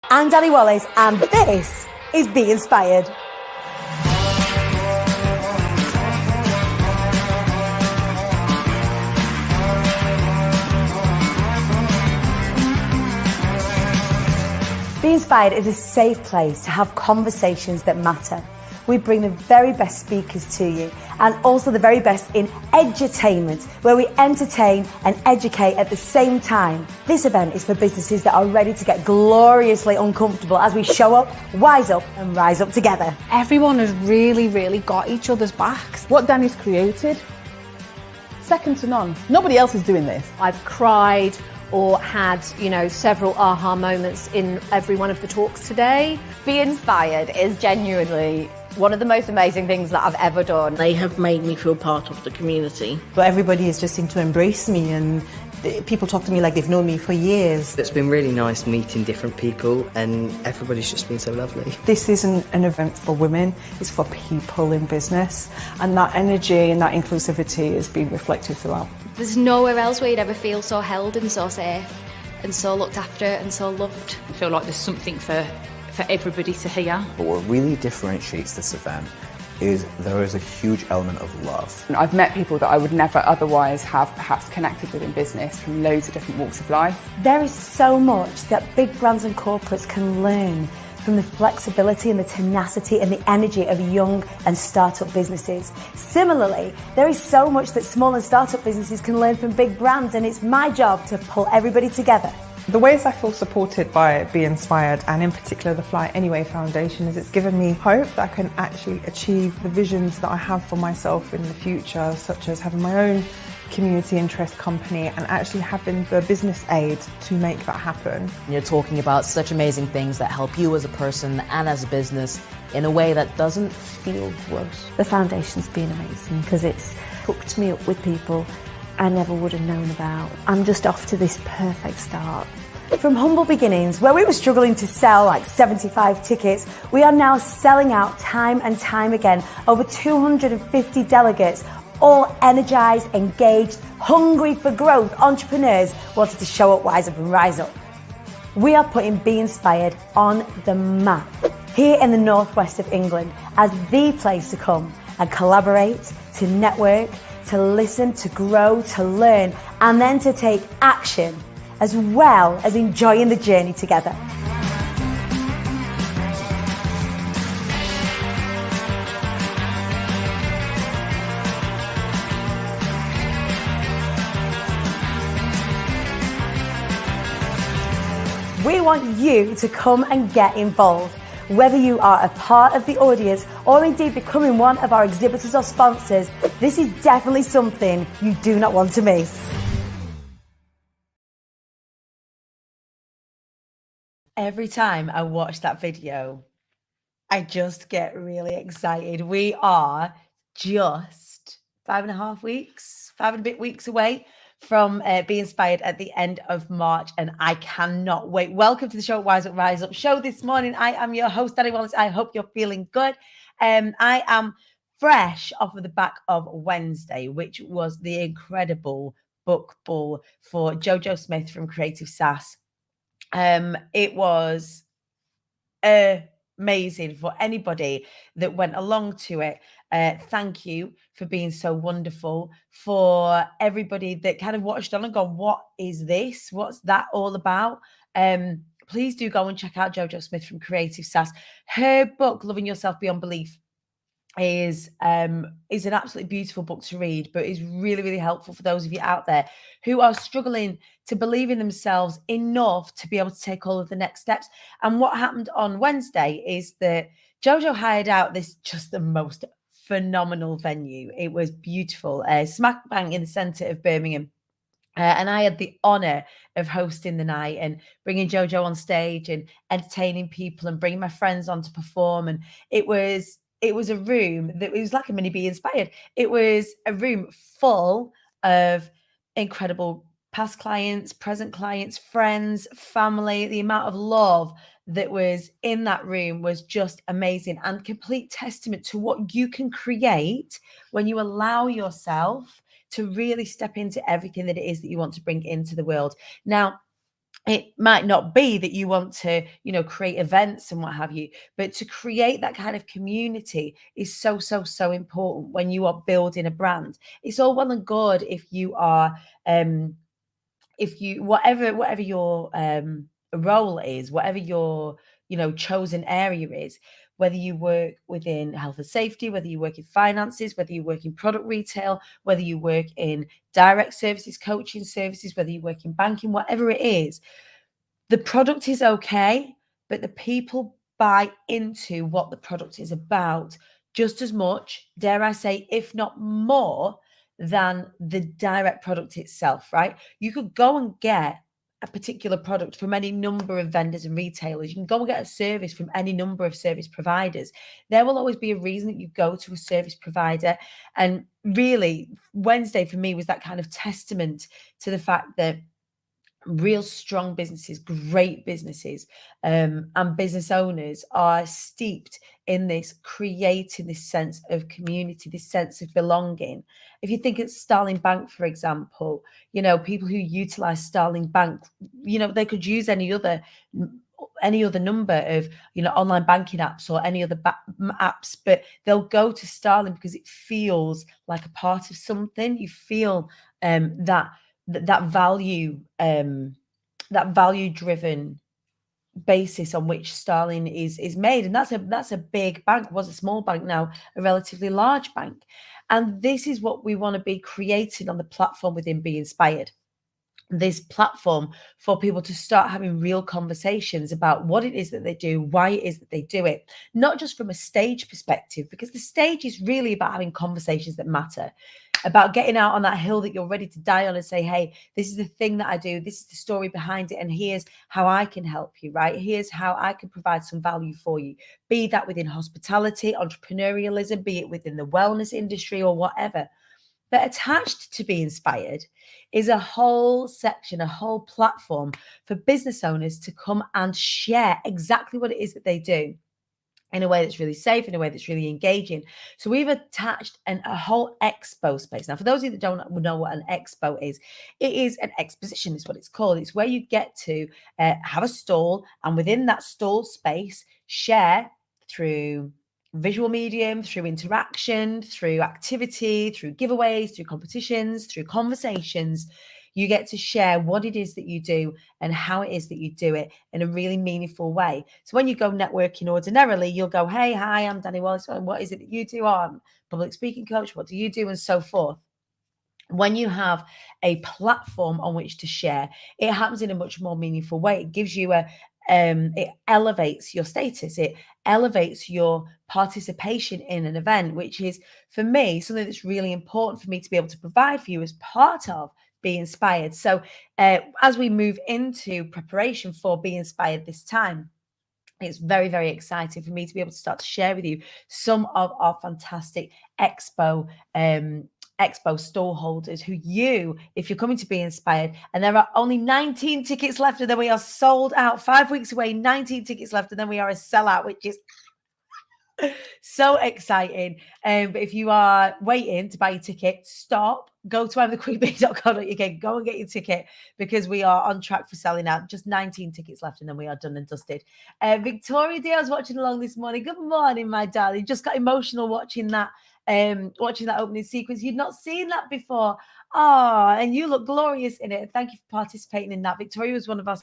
I'm Danny Wallace, and this is Be Inspired. Be Inspired is a safe place to have conversations that matter. We bring the very best speakers to you, and also the very best in edutainment, where we entertain and educate at the same time. This event is for businesses that are ready to get gloriously uncomfortable as we show up, wise up and rise up together. Everyone has really got each other's backs. What Danny's created, second to none. Nobody else is doing this. I've cried or had, several aha moments in every one of the talks today. Be Inspired is genuinely one of the most amazing things that I've ever done. They have made me feel part of the community. But everybody has just seemed to embrace me, and people talk to me like they've known me for years. It's been really nice meeting different people, and everybody's just been so lovely. This isn't an event for women, it's for people in business, and that energy and that inclusivity is being reflected throughout. There's nowhere else where you'd ever feel so held and so safe and so looked after and so loved. I feel like there's something for everybody to hear. But what really differentiates this event is there is a huge element of love. I've met people that I would never otherwise have perhaps connected with in business from loads of different walks of life. There is so much that big brands and corporates can learn from the flexibility and the tenacity and the energy of young and startup businesses. Similarly, there is so much that small and startup businesses can learn from big brands, and it's my job to pull everybody together. The ways I feel supported by Be Inspired, and in particular the Fly Anyway Foundation, is it's given me hope that I can actually achieve the visions that I have for myself in the future, such as having my own community interest company and actually having the business aid to make that happen. You're talking about such amazing things that help you as a person and as a business in a way that doesn't feel gross. The foundation's been amazing because it's hooked me up with people I never would have known about. I'm just off to this perfect start. From humble beginnings, where we were struggling to sell like 75 tickets, we are now selling out time and time again. Over 250 delegates, all energized, engaged, hungry for growth, entrepreneurs wanted to show up, wise up and rise up. We are putting Be Inspired on the map here in the northwest of England as the place to come and collaborate, to network, to listen, to grow, to learn, and then to take action, as well as enjoying the journey together. We want you to come and get involved. Whether you are a part of the audience or indeed becoming one of our exhibitors or sponsors, this is definitely something you do not want to miss. Every time I watch that video, I just get really excited. We are just 5.5 weeks, 5 and a bit weeks away from Be Inspired at the end of March, and I cannot wait. Welcome to the show, Wise Up, Rise Up show this morning. I am your host, Danny Wallace. I hope you're feeling good. I am fresh off of the back of Wednesday, which was the incredible book ball for Jojo Smith from Creative SaaS. It was amazing for anybody that went along to it. Thank you for being so wonderful. For everybody that kind of watched on and gone, what is this? What's that all about? Please do go and check out Jojo Smith from Creative SaaS. Her book, Loving Yourself Beyond Belief, is an absolutely beautiful book to read, but is really helpful for those of you out there who are struggling to believe in themselves enough to be able to take all of the next steps. And what happened on Wednesday is that Jojo hired out just the most phenomenal venue. It was beautiful, smack bang in the center of Birmingham. And I had the honor of hosting the night and bringing Jojo on stage and entertaining people and bringing my friends on to perform. And it was a room that, it was like a mini Be Inspired. It was a room full of incredible past clients, present clients, friends, family. The amount of love that was in that room was just amazing, and complete testament to what you can create when you allow yourself to really step into everything that it is that you want to bring into the world. Now, it might not be that you want to, you know, create events and what have you, but to create that kind of community is so, so, so important when you are building a brand. It's all well and good if you are, if you, whatever your role is, whatever your, you know, chosen area is, whether you work within health and safety, whether you work in finances, whether you work in product retail, whether you work in direct services, coaching services, whether you work in banking, whatever it is, the product is okay, but the people buy into what the product is about just as much, dare I say, if not more, than the direct product itself, right? You could go and get a particular product from any number of vendors and retailers. You can go and get a service from any number of service providers. There will always be a reason that you go to a service provider. And really, Wednesday for me was that kind of testament to the fact that real strong businesses, great businesses, and business owners are steeped in this, creating this sense of community, this sense of belonging. If you think of Starling Bank, for example, you know, people who utilize Starling Bank, you know, they could use any other number of, you know, online banking apps or any other apps, but they'll go to Starling because it feels like a part of something. You feel that value, that value driven basis on which Starling is made. And that's a big bank, was a small bank, now a relatively large bank. And this is what we want to be creating on the platform within Be Inspired. This platform for people to start having real conversations about what it is that they do, why it is that they do it, not just from a stage perspective, because the stage is really about having conversations that matter, about getting out on that hill that you're ready to die on and say, hey, this is the thing that I do, this is the story behind it, and here's how I can help you, right? Here's how I can provide some value for you, be that within hospitality, entrepreneurialism, be it within the wellness industry or whatever. But attached to Be Inspired is a whole section, a whole platform for business owners to come and share exactly what it is that they do in a way that's really safe, in a way that's really engaging. So we've attached a whole expo space. Now, for those of you that don't know what an expo is, it is an exposition is what it's called. It's where you get to have a stall, and within that stall space, share through visual medium, through interaction, through activity, through giveaways, through competitions, through conversations. You get to share what it is that you do and how it is that you do it in a really meaningful way. So when you go networking ordinarily, you'll go, hey, hi, I'm Danny Wallace. What is it that you do? I'm a public speaking coach. What do you do? And so forth. When you have a platform on which to share, it happens in a much more meaningful way. It gives you it elevates your status. It elevates your participation in an event, which is, for me, something that's really important for me to be able to provide for you as part of Be Inspired. So as we move into preparation for Be Inspired this time, it's very, very exciting for me to be able to start to share with you some of our fantastic expo stall holders who if you're coming to Be Inspired, and there are only 19 tickets left, and then we are sold out. 5 weeks away, 19 tickets left, and then we are a sellout, which is so exciting. But if you are waiting to buy your ticket, stop, go to imthequeenbee.co.uk, go and get your ticket, because we are on track for selling out. Just 19 tickets left, and then we are done and dusted. Victoria Diaz watching along this morning. Good morning, my darling. Just got emotional watching that opening sequence. You'd not seen that before. Oh, and you look glorious in it. Thank you for participating in that. Victoria was one of our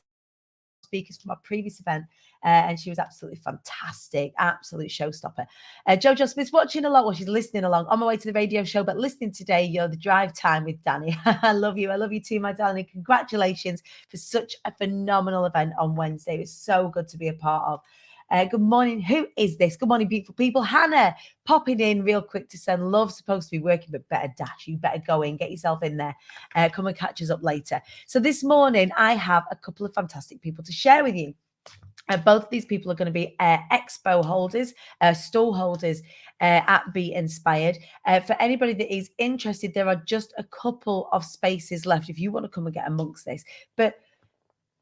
speakers from our previous event, and she was absolutely fantastic, absolute showstopper. Jojo Smith's watching along, well, she's listening along on my way to the radio show, but listening today, you're the drive time with Danny. I love you too, my darling. Congratulations for such a phenomenal event on Wednesday. It was so good to be a part of. Good morning. Who is this? Good morning, beautiful people. Hannah popping in real quick to send love. Supposed to be working, but better dash. You better go in, get yourself in there. Come and catch us up later. So this morning, I have a couple of fantastic people to share with you. Both of these people are going to be expo holders, stall holders at Be Inspired. For anybody that is interested, there are just a couple of spaces left if you want to come and get amongst this. But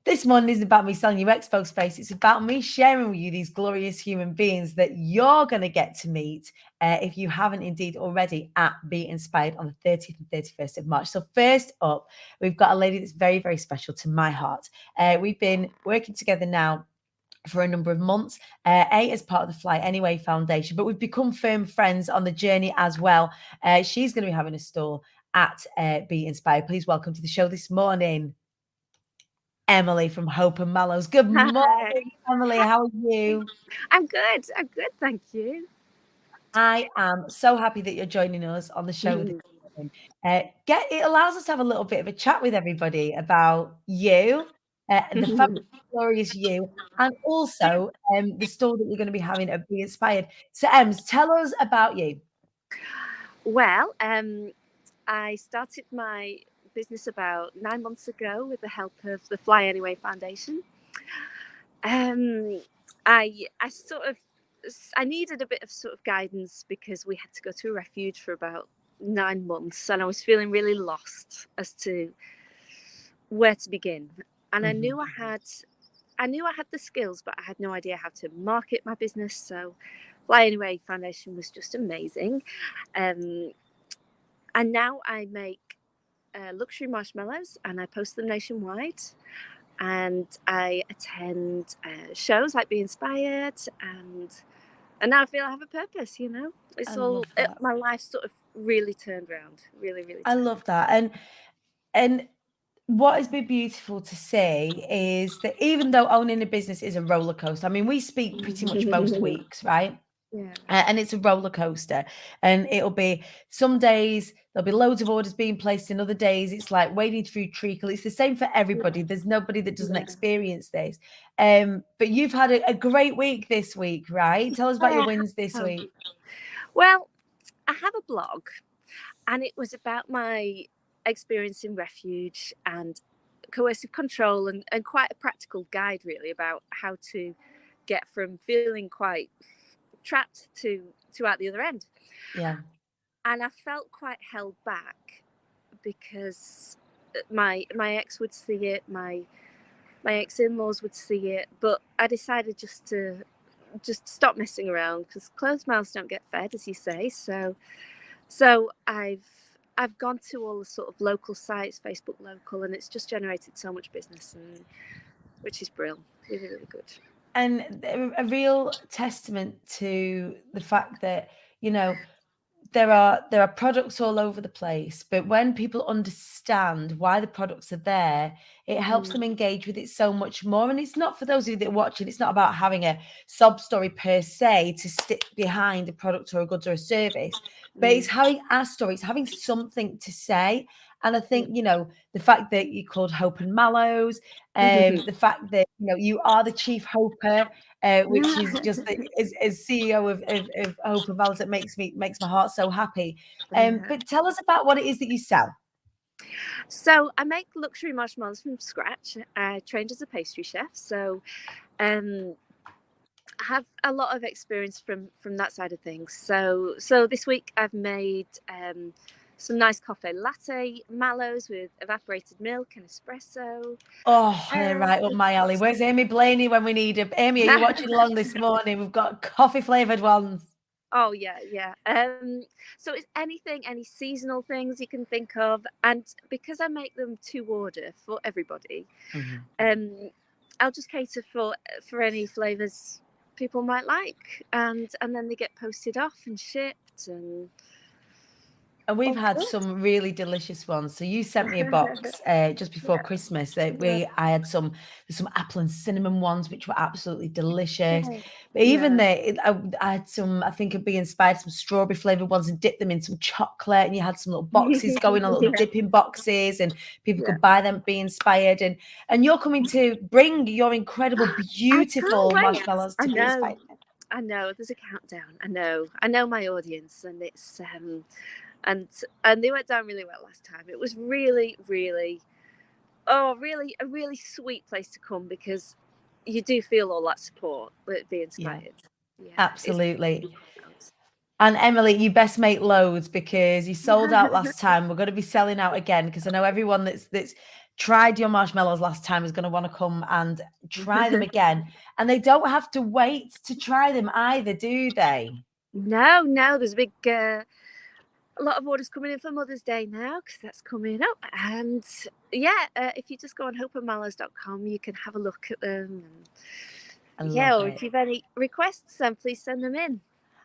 This morning isn't about me selling you expo space. It's about me sharing with you these glorious human beings that you're going to get to meet if you haven't indeed already at Be Inspired on the 30th and 31st of March. So first up, we've got a lady that's very, very special to my heart. We've been working together now for a number of months, as part of the Fly Anyway Foundation, but we've become firm friends on the journey as well. She's going to be having a stall at Be Inspired. Please welcome to the show this morning, Emily from Hope and Mallows. Good morning, Emily. How are you? I'm good. Thank you. I am so happy that you're joining us on the show this morning. It allows us to have a little bit of a chat with everybody about you, the fabulous, glorious you, and also the store that you're going to be having at Be Inspired. So, Ems, tell us about you. Well, I started my business about 9 months ago with the help of the Fly Anyway Foundation. I needed a bit of sort of guidance because we had to go to a refuge for about 9 months, and I was feeling really lost as to where to begin. And I knew I had the skills, but I had no idea how to market my business. So Fly Anyway Foundation was just amazing. And now I make luxury marshmallows and I post them nationwide. And I attend shows like Be Inspired, and now I feel I have a purpose. It's my life sort of really turned around. Really. I love that, and what has been beautiful to see is that even though owning a business is a roller coaster, I mean, we speak pretty much most weeks, right? Yeah. And it's a roller coaster, and it'll be some days there'll be loads of orders being placed, and other days it's like wading through treacle. It's the same for everybody. There's nobody that doesn't experience this. But you've had a great week this week, right? Tell us about your wins this week. Well, I have a blog, and it was about my experience in refuge and coercive control, and quite a practical guide really about how to get from feeling quite trapped to out the other end. Yeah. And I felt quite held back because my ex would see it, my ex-in-laws would see it, but I decided just to stop messing around because closed mouths don't get fed, as you say. So I've gone to all the sort of local sites, Facebook local, and it's just generated so much business, and which is brilliant, really good. And a real testament to the fact that, there are products all over the place, but when people understand why the products are there, it helps them engage with it so much more. And it's not, for those of you that are watching, it's not about having a sob story per se to stick behind a product or a goods or a service, but it's having a story, it's having something to say. And I think, the fact that you called Hope and Mallows, the fact that, you are the chief hoper, which is just as CEO of Hope and Mallows, that makes my heart so happy. But tell us about what it is that you sell. So I make luxury marshmallows from scratch. I trained as a pastry chef, so I have a lot of experience from that side of things. So this week I've made some nice coffee latte mallows with evaporated milk and espresso. Oh, they're right up my alley. Where's Amy Blaney when we need her? Amy, are you watching along this morning? We've got coffee flavoured ones. Oh, yeah. So it's any seasonal things you can think of. And because I make them to order for everybody, I'll just cater for any flavours people might like. And then they get posted off and shipped. And we've had some really delicious ones. So you sent me a box just before Christmas. I had some apple and cinnamon ones, which were absolutely delicious. But even I had some, I think, of Be Inspired, some strawberry flavored ones, and dipped them in some chocolate. And you had some little boxes going on, little dipping boxes, and people could buy them, Be Inspired. And you're coming to bring your incredible, beautiful marshmallows to Be Inspired. I know, there's a countdown. I know my audience, and it's and they went down really well last time. It was really a really sweet place to come because you do feel all that support with Be Inspired. Yeah, absolutely. And Emily, you best make loads because you sold out last time. We're going to be selling out again because I know everyone that's tried your marshmallows last time is going to want to come and try them again. And they don't have to wait to try them either, do they? No, there's a big a lot of orders coming in for Mother's Day now because that's coming up. And if you just go on hopeandmallows.com, you can have a look at them. And or if you've any requests, then please send them in.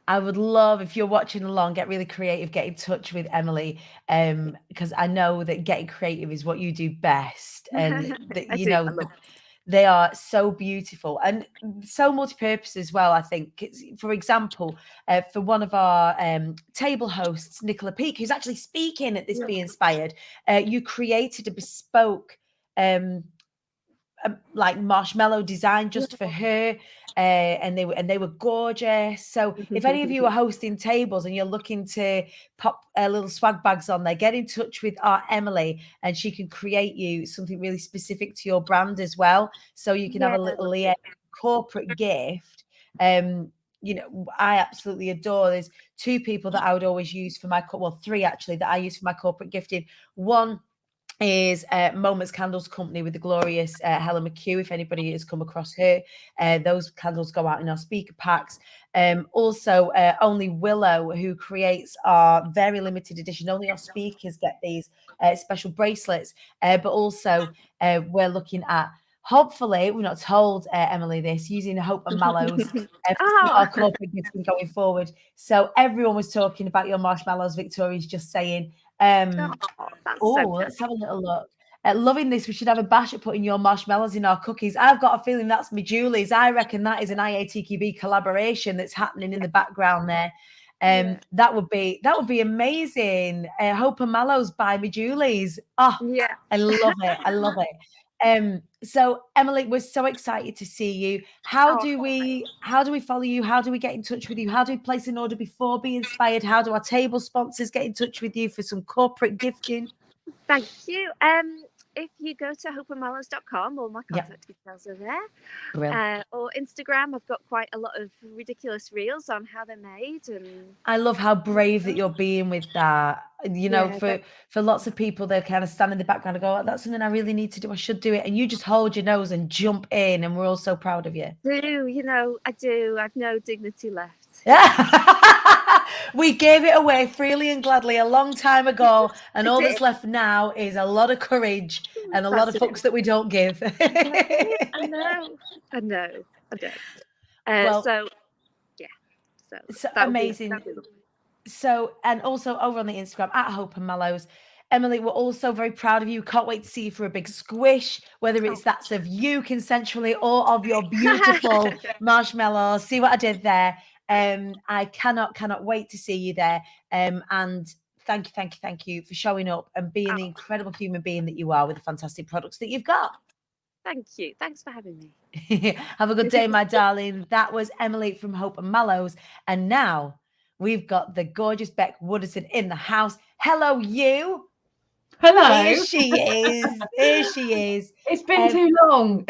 I would love, if you're watching along, get really creative, get in touch with Emily, because I know that getting creative is what you do best. And they are so beautiful and so multi-purpose as well, I think. For example, for one of our table hosts, Nicola Peake, who's actually speaking at this Be Inspired, you created a bespoke like marshmallow design just for her, and they were gorgeous. So if any of you are hosting tables and you're looking to pop little swag bags on there, get in touch with our Emily and she can create you something really specific to your brand as well, so you can have a little corporate gift. You know, I absolutely adore. There's two people that I would always use for my three actually that I use for my corporate gifting. One is Moments Candles Company with the glorious Helen McHugh. If anybody has come across her, those candles go out in our speaker packs. Also, Only Willow, who creates our very limited edition. Only our speakers get these special bracelets. But also, we're looking at, hopefully, we're not told, Emily, this, using Hope and Mallows our corporate gifting going forward. So everyone was talking about your marshmallows. Victoria's just saying, let's have a little look. Loving this. We should have a bash at putting your marshmallows in our cookies. I've got a feeling that's me Julie's. I reckon that is an IATQB collaboration that's happening in the background there. That would be amazing. Hope and Mallows by me Julie's. I love it. I love it. So Emily, we're so excited to see you. How do we follow you? How do we get in touch with you? How do we place an order before Be Inspired? How do our table sponsors get in touch with you for some corporate gifting? Thank you. If you go to hopeandmallows.com, all my contact details are there. Or Instagram, I've got quite a lot of ridiculous reels on how they're made. And I love how brave that you're being with that. You know, for lots of people, they'll kind of stand in the background and go, oh, that's something I really need to do. I should do it. And you just hold your nose and jump in. And we're all so proud of you. I do. I've no dignity left. We gave it away freely and gladly a long time ago. And all that's left now is a lot of courage and a lot of fucks that we don't give. I know. So amazing. So, and also over on the Instagram at Hope and Mallows, Emily, we're also very proud of you. Can't wait to see you for a big squish, whether it's that's of you consensually or of your beautiful marshmallows. See what I did there? I cannot wait to see you there. And thank you for showing up and being the incredible human being that you are with the fantastic products that you've got. Thank you. Thanks for having me. Have a good day, my darling. That was Emily from Hope and Mallows. And now we've got the gorgeous Beck Wooderson in the house. Hello, you. Hello. Here she is. It's been too long.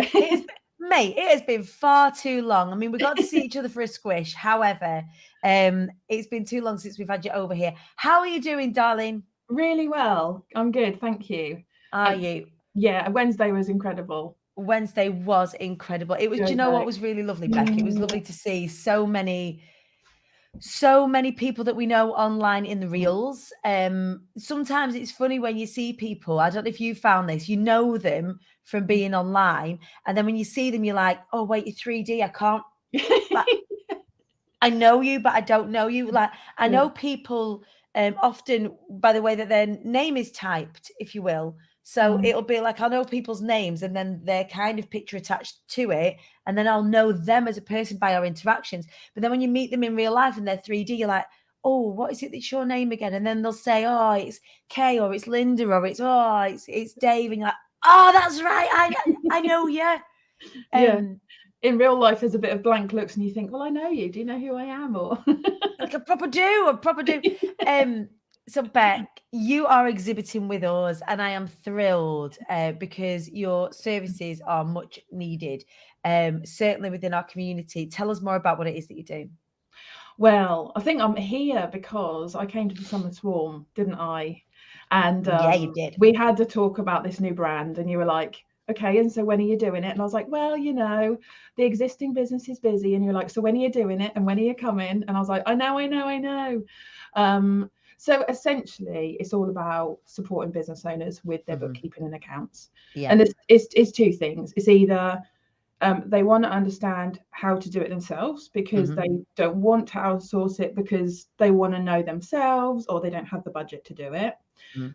Mate, it has been far too long. I mean, we got to see each other for a squish. However, it's been too long since we've had you over here. How are you doing, darling? Really well. I'm good. Thank you. Are you? Yeah, Wednesday was incredible. Wednesday was incredible. It was, do you know what was really lovely, Beck? It was lovely to see so many people that we know online in the reels. Sometimes it's funny when you see people, I don't know if you found this, you know them from being online, and then when you see them, you're like, oh wait, you're 3D, I can't, like, I know you, but I don't know you. Like, I know people often by the way that their name is typed, if you will. So it'll be like, I know people's names and then their kind of picture attached to it. And then I'll know them as a person by our interactions. But then when you meet them in real life and they're 3D, you're like, oh, what is it that's your name again? And then they'll say, oh, it's Kay, or it's Linda, or it's Dave. And you're like, oh, that's right. I know you. Yeah. In real life, there's a bit of blank looks and you think, well, I know you. Do you know who I am? Or like I proper do. So Beck, you are exhibiting with us and I am thrilled because your services are much needed, certainly within our community. Tell us more about what it is that you do. Well, I think I'm here because I came to the Summer Swarm, didn't I? And yeah, you did. we had to talk about this new brand, and you were like, okay, and so when are you doing it? And I was like, well, you know, the existing business is busy. And you're like, so when are you doing it? And when are you coming? And I was like, I know. So essentially, it's all about supporting business owners with their bookkeeping and accounts. Yeah. And it's two things. It's either they want to understand how to do it themselves because they don't want to outsource it because they want to know themselves, or they don't have the budget to do it.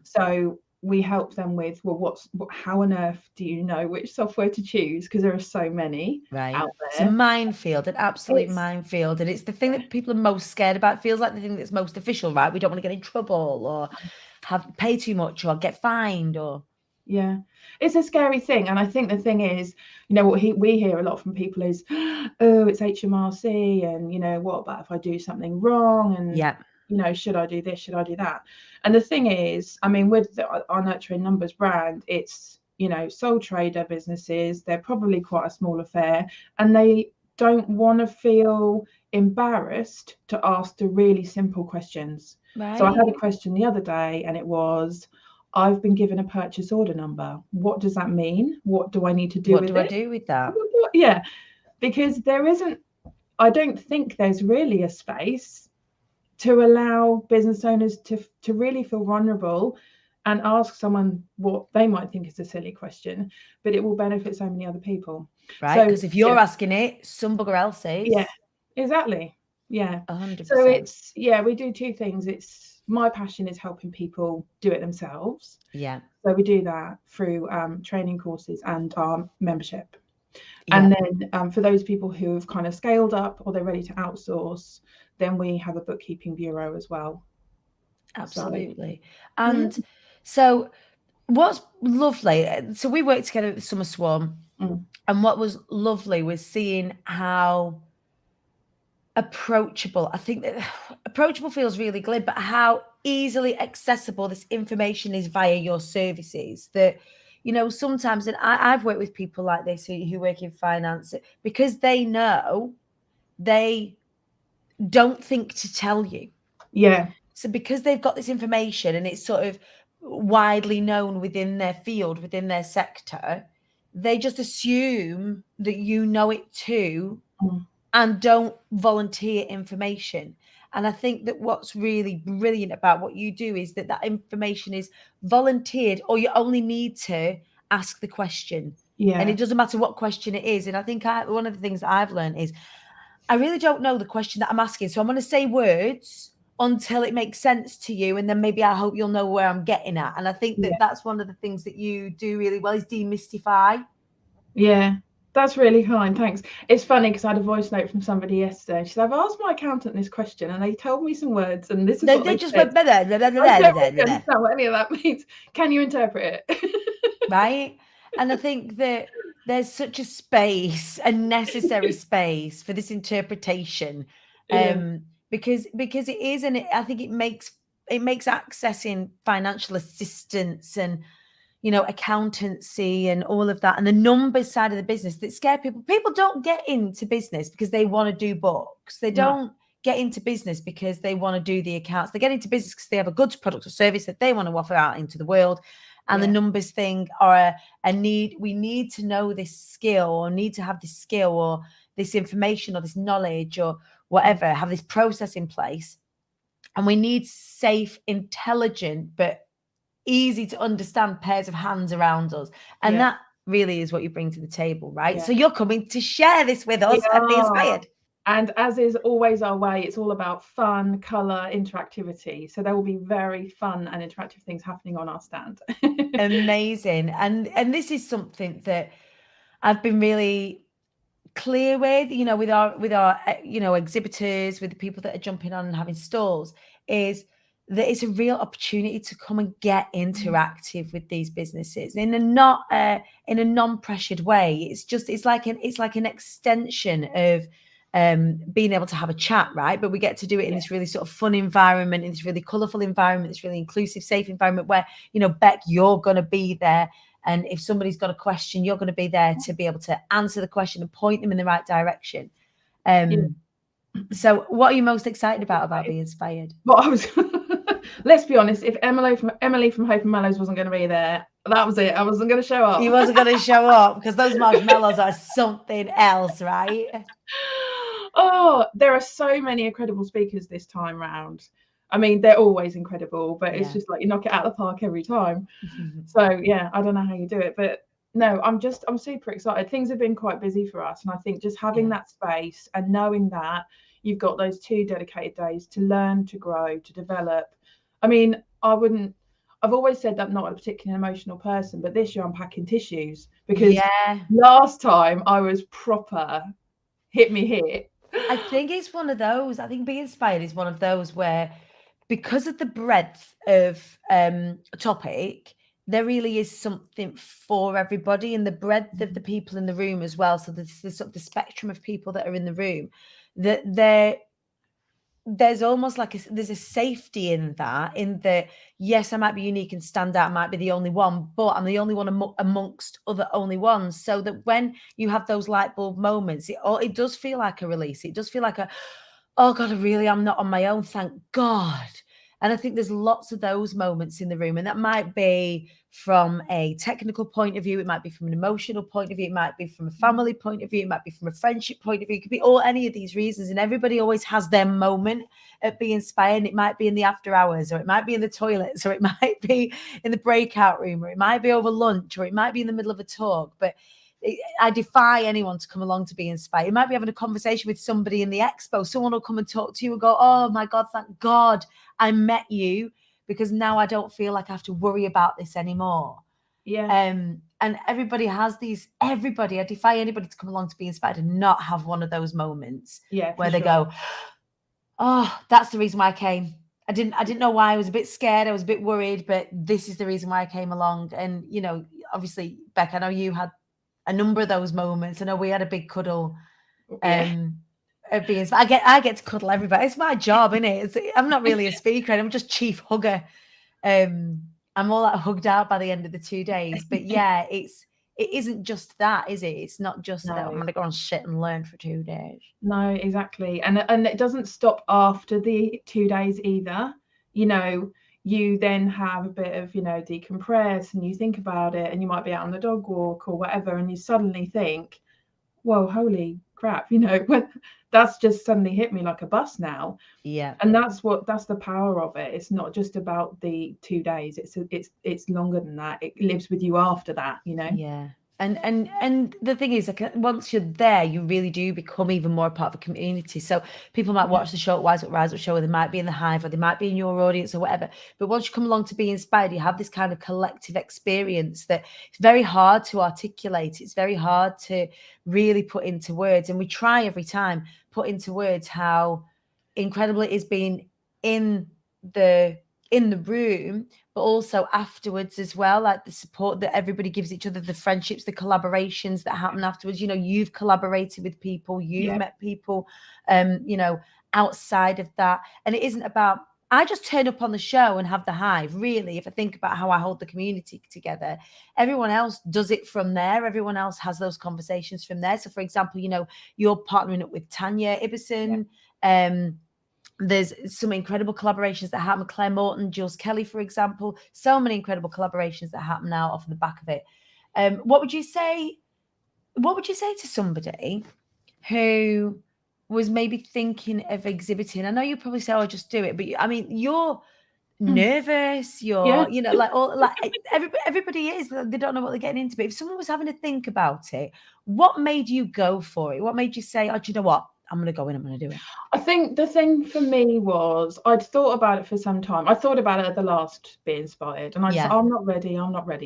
So we help them with, well, how on earth do you know which software to choose? Because there are so many out there. It's a minefield, an absolute minefield. And it's the thing that people are most scared about. It feels like the thing that's most official, right? We don't want to get in trouble or pay too much or get fined or... Yeah, it's a scary thing. And I think the thing is, you know, what we hear a lot from people is, oh, it's HMRC, and, you know, what about if I do something wrong? And, you know, should I do this? Should I do that? And the thing is, I mean, with our Nurturing Numbers brand, it's, you know, sole trader businesses, they're probably quite a small affair, and they don't want to feel embarrassed to ask the really simple questions. So I had a question the other day, and it was, I've been given a purchase order number. What does that mean? What do I need to do with it? What do I do with that? Yeah, because I don't think there's really a space to allow business owners to really feel vulnerable and ask someone what they might think is a silly question, but it will benefit so many other people. Right, because if you're asking it, some bugger else is. Yeah, exactly. Yeah. 100%. So it's, we do two things. My passion is helping people do it themselves. Yeah. So we do that through training courses and our membership. And then for those people who have kind of scaled up or they're ready to outsource, then we have a bookkeeping bureau as well. Absolutely. And so what's lovely, so we worked together at the Summer Swarm, and what was lovely was seeing how approachable, I think that approachable feels really glib, but how easily accessible this information is via your services. That, you know, sometimes, and I've worked with people like this who work in finance, because they know, they don't think to tell you. Yeah. So because they've got this information and it's sort of widely known within their field, within their sector, they just assume that you know it too, and don't volunteer information. And I think that what's really brilliant about what you do is that information is volunteered, or you only need to ask the question. Yeah. And it doesn't matter what question it is. And I think one of the things that I've learned is I really don't know the question that I'm asking. So I'm going to say words until it makes sense to you. And then maybe I hope you'll know where I'm getting at. And I think that that's one of the things that you do really well, is demystify. Yeah. That's really kind, thanks. It's funny because I had a voice note from somebody yesterday. She said, I've asked my accountant this question and they told me some words, and this is what they just said. Went I don't really understand what any of that means. Can you interpret it? Right. And I think that there's such a space, a necessary space for this interpretation, because it is, and I think it makes accessing financial assistance and, you know, accountancy and all of that, and the numbers side of the business that scare people. People don't get into business because they want to do books. They don't get into business because they want to do the accounts. They get into business because they have a goods, product, or service that they want to offer out into the world. And the numbers thing are a need. We need to know this skill, or need to have this skill, or this information, or this knowledge, or whatever, have this process in place. And we need safe, intelligent, but easy to understand pairs of hands around us. And that really is what you bring to the table, right? So you're coming to share this with us and be inspired. And as is always our way, it's all about fun, colour, interactivity. So there will be very fun and interactive things happening on our stand. Amazing. And this is something that I've been really clear with, you know, with our you know, exhibitors, with the people that are jumping on and having stalls, is that it's a real opportunity to come and get interactive with these businesses in a non-pressured way. It's like an extension of being able to have a chat, right? But we get to do it in this really sort of fun environment, in this really colourful environment, this really inclusive, safe environment where, you know, Beck, you're going to be there. And if somebody's got a question, you're going to be there to be able to answer the question and point them in the right direction. So what are you most excited about Be Inspired? Well, let's be honest, if Emily from Hope and Mallows wasn't going to be there, that was it. I wasn't going to show up. He wasn't going to show up because those marshmallows are something else, right? Oh, there are so many incredible speakers this time round. I mean, they're always incredible, but it's just like you knock it out of the park every time. So yeah, I don't know how you do it, but no, I'm super excited. Things have been quite busy for us, and I think just having that space and knowing that you've got those 2 dedicated days to learn, to grow, to develop. I mean, I've always said that I'm not a particularly emotional person, but this year I'm packing tissues because last time I was proper hit me hit. I think it's one of those. I think Be Inspired is one of those where, because of the breadth of topic, there really is something for everybody, and the breadth of the people in the room as well. So there's sort of the spectrum of people that are in the room, that there's almost like there's a safety in that, yes, I might be unique and stand out, I might be the only one, but I'm the only one amongst other only ones. So that when you have those light bulb moments, it does feel like a release. It does feel like oh God, I really am not on my own, thank God. And I think there's lots of those moments in the room, and that might be from a technical point of view, it might be from an emotional point of view, it might be from a family point of view, it might be from a friendship point of view, it could be any of these reasons. And everybody always has their moment at Be Inspired. It might be in the after hours, or it might be in the toilets, or it might be in the breakout room, or it might be over lunch, or it might be in the middle of a talk. But I defy anyone to come along to Be Inspired. You might be having a conversation with somebody in the expo. Someone will come and talk to you and go, oh my God, thank God I met you, because now I don't feel like I have to worry about this anymore. Yeah. And everybody has these, I defy anybody to come along to Be Inspired and not have one of those moments where they go, oh, that's the reason why I came. I didn't know why. I was a bit scared. I was a bit worried, but this is the reason why I came along. And, you know, obviously, Beck, I know you had a number of those moments. I know we had a big cuddle. I get to cuddle everybody. It's my job, isn't it? I'm not really a speaker. I'm just chief hugger. I'm all that hugged out by the end of the 2 days. But yeah, it isn't just that, is it? It's not just that I'm going to go and sit and learn for 2 days. No, exactly. And it doesn't stop after the 2 days either. You know, you then have a bit of, you know, decompress, and you think about it, and you might be out on the dog walk or whatever, and you suddenly think, whoa, holy crap, you know, that's just suddenly hit me like a bus now. Yeah. And that's the power of it. It's not just about the 2 days. It's longer than that. It lives with you after that, you know. Yeah. And the thing is, like, once you're there, you really do become even more a part of a community. So people might watch the show, Rise Up show, or they might be in the Hive, or they might be in your audience or whatever. But once you come along to Be Inspired, you have this kind of collective experience that it's very hard to articulate. It's very hard to really put into words. And we try every time put into words how incredible it is being in the room, but also afterwards as well, like the support that everybody gives each other, the friendships, the collaborations that happen afterwards. You know, you've collaborated with people, you've met people, you know, outside of that. And it isn't about, I just turn up on the show and have the Hive. Really, if I think about how I hold the community together, everyone else does it from there. Everyone else has those conversations from there. So for example, you know, you're partnering up with Tanya Ibbison. There's some incredible collaborations that happen. Claire Morton, Jules Kelly, for example. So many incredible collaborations that happen now off the back of it. What would you say to somebody who was maybe thinking of exhibiting? I know you probably say, "Oh, just do it," but I mean, you're nervous. You're, you know, everybody is. They don't know what they're getting into. But if someone was having to think about it, what made you go for it? What made you say, "Oh, do you know what? I'm going to go in, I'm going to do it"? I think the thing for me was I'd thought about it for some time. I thought about it at the last Be Inspired, and I said, I'm not ready.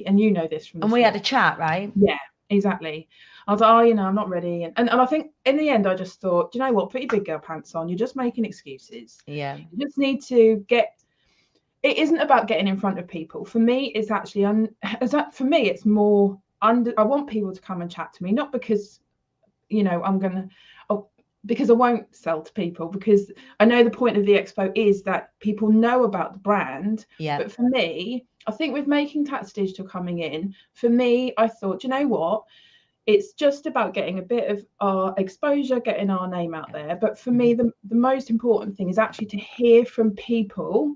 And you know this from the we had a chat, right? Yeah, exactly. I was like, oh, you know, I'm not ready. And I think in the end, I just thought, do you know what? Put your big girl pants on. You're just making excuses. Yeah. You just need to it isn't about getting in front of people. For me, it's actually, for me, it's more I want people to come and chat to me, not because, you know, because I won't sell to people, because I know the point of the expo is that people know about the brand. Yeah. But for me, I think with Making Tax Digital coming in, for me, I thought, you know what? It's just about getting a bit of our exposure, getting our name out there. But for me, the most important thing is actually to hear from people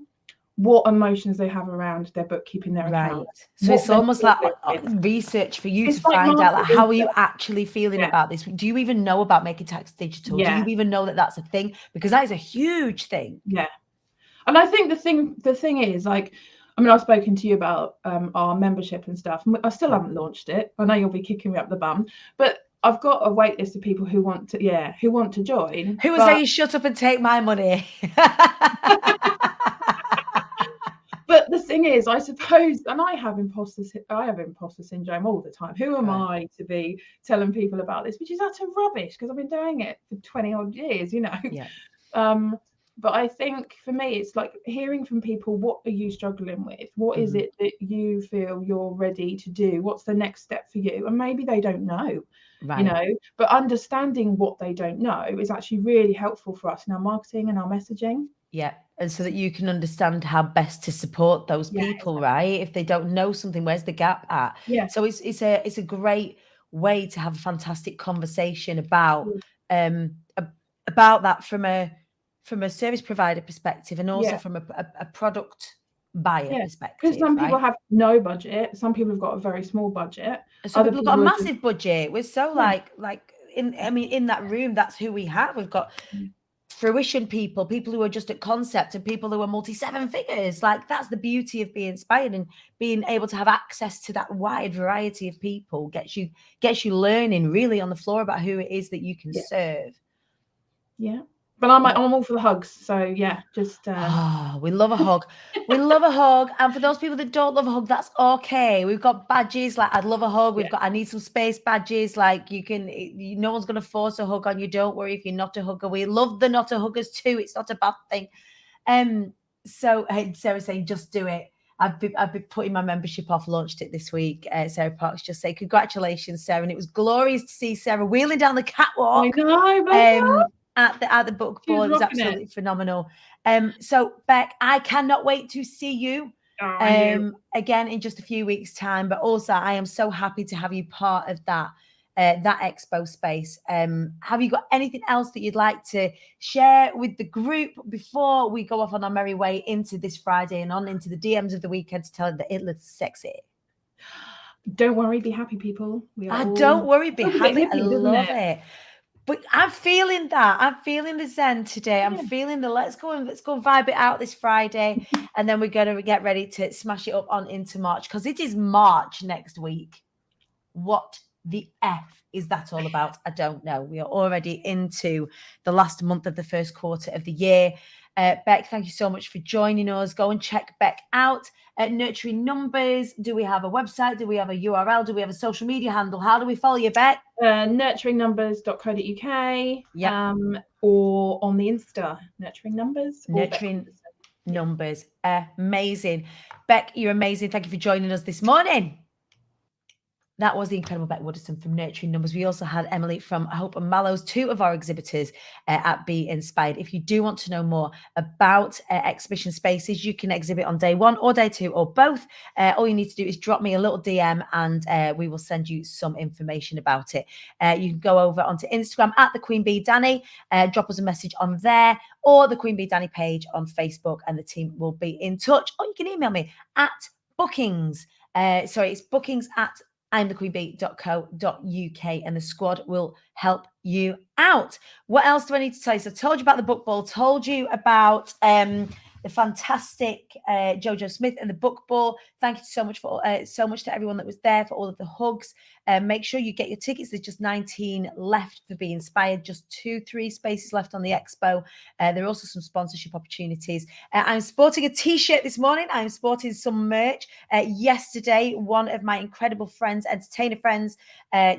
what emotions they have around their bookkeeping, their account. So it's almost like research for you to find out, like, how are you actually feeling about this? Do you even know about making tax digital? Do you even know that that's a thing? Because that is a huge thing. Yeah. And I think the thing is, like, I mean, I've spoken to you about our membership and stuff. I still haven't launched it. I know you'll be kicking me up the bum, but I've got a wait list of people who want to join. Who was saying shut up and take my money? But the thing is, I suppose, and I have imposter syndrome all the time. Who am I to be telling people about this? Which is utter rubbish, because I've been doing it for 20 odd years, you know. Yeah. But I think for me, it's like hearing from people, what are you struggling with? What is it that you feel you're ready to do? What's the next step for you? And maybe they don't know, you know, but understanding what they don't know is actually really helpful for us in our marketing and our messaging. Yeah. And so that you can understand how best to support those people, right? If they don't know something, where's the gap at? Yeah. So it's a great way to have a fantastic conversation about that from a service provider perspective, and also from a product buyer perspective. Because some people have no budget, some people have got a very small budget. Some people have got a massive budget. We're so in that room, that's who we have. We've got fruition people who are just at concept, and people who are multi-7 figures. Like, that's the beauty of being inspired, and being able to have access to that wide variety of people gets you learning really on the floor about who it is that you can serve. Yeah. But I'm all for the hugs. So yeah, just we love a hug. We love a hug. And for those people that don't love a hug, that's okay. We've got badges like I'd love a hug. We've got I need some space badges. Like, no one's gonna force a hug on you. Don't worry if you're not a hugger. We love the not a huggers too. It's not a bad thing. So Sarah's saying just do it. I've been putting my membership off, launched it this week. Sarah Parks just say congratulations, Sarah. And it was glorious to see Sarah wheeling down the catwalk. I know, at the book ball. It was absolutely phenomenal. So Beck, I cannot wait to see you again in just a few weeks' time. But also, I am so happy to have you part of that expo space. Have you got anything else that you'd like to share with the group before we go off on our merry way into this Friday and on into the DMs of the weekend to tell them that it looks sexy? Don't worry, be happy, people. Don't worry, be happy. I love it. But I'm feeling that. I'm feeling the zen today. I'm feeling the let's go and vibe it out this Friday. And then we're going to get ready to smash it up on into March, because it is March next week. What the F is that all about? I don't know. We are already into the last month of the first quarter of the year. Beck, thank you so much for joining us. Go and check Beck out at Nurturing Numbers. Do we have a website? Do we have a URL? Do we have a social media handle? How do we follow you, Beck? nurturingnumbers.co.uk or on the Insta, Nurturing Numbers. Nurturing Numbers. Amazing. Beck, you're amazing. Thank you for joining us this morning. That was the incredible Beck Woodison from Nurturing Numbers. We also had Emily from Hope and Mallows, 2 of our exhibitors at Be Inspired. If you do want to know more about exhibition spaces, you can exhibit on day 1 or day 2 or both. All you need to do is drop me a little DM and we will send you some information about it. You can go over onto Instagram at the Queen Bee Danny, drop us a message on there, or the Queen Bee Danny page on Facebook, and the team will be in touch. Or you can email me at bookings. It's bookings at imthequeenbee.co.uk, and the squad will help you out. What else do I need to tell you? So I told you about the book ball, told you about the fantastic Jojo Smith and the book ball. Thank you so much to everyone that was there, for all of the hugs. Make sure you get your tickets. There's just 19 left for Be Inspired, just 2-3 spaces left on the expo. There are also some sponsorship opportunities. I'm sporting a t-shirt this morning. I'm sporting some merch. Yesterday, one of my incredible friends, entertainer friends,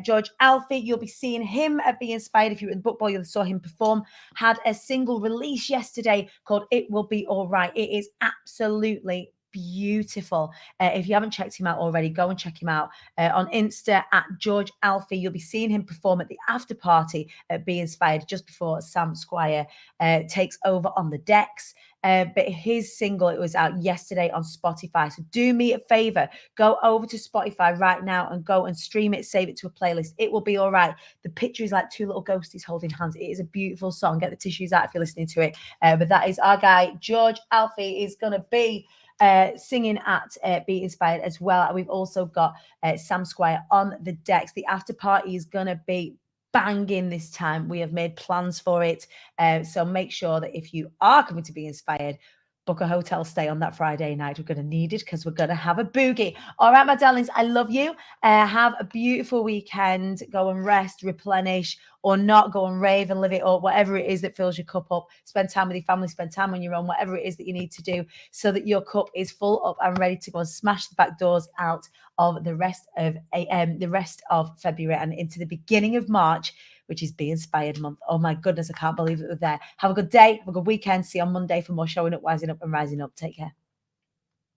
George Alfie, you'll be seeing him at Be Inspired. If you were in the book ball, you saw him perform, had a single release yesterday called It Will Be All Right. It is absolutely beautiful. If you haven't checked him out already, go and check him out on Insta at George Alfie. You'll be seeing him perform at the after party at Be Inspired just before Sam Squire takes over on the decks. But his single, it was out yesterday on Spotify. So do me a favor, go over to Spotify right now and go and stream it, save it to a playlist. It will be all right. The picture is like two little ghosties holding hands. It is a beautiful song. Get the tissues out if you're listening to it. But that is our guy, George Alfie, is going to be singing at Be Inspired as well. We've also got Sam Squire on the decks. The after party is going to be banging this time. We have made plans for it. So make sure that if you are coming to Be Inspired, book a hotel stay on that Friday night. We're going to need it because we're going to have a boogie. All right, my darlings, I love you. Have a beautiful weekend. Go and rest, replenish, or not. Go and rave and live it up. Whatever it is that fills your cup up. Spend time with your family. Spend time on your own. Whatever it is that you need to do so that your cup is full up and ready to go and smash the back doors out of the rest of February and into the beginning of March, which is Be Inspired month. Oh my goodness, I can't believe it was there. Have a good day. Have a good weekend. See you on Monday for more Showing Up, Wising Up and Rising Up. Take care.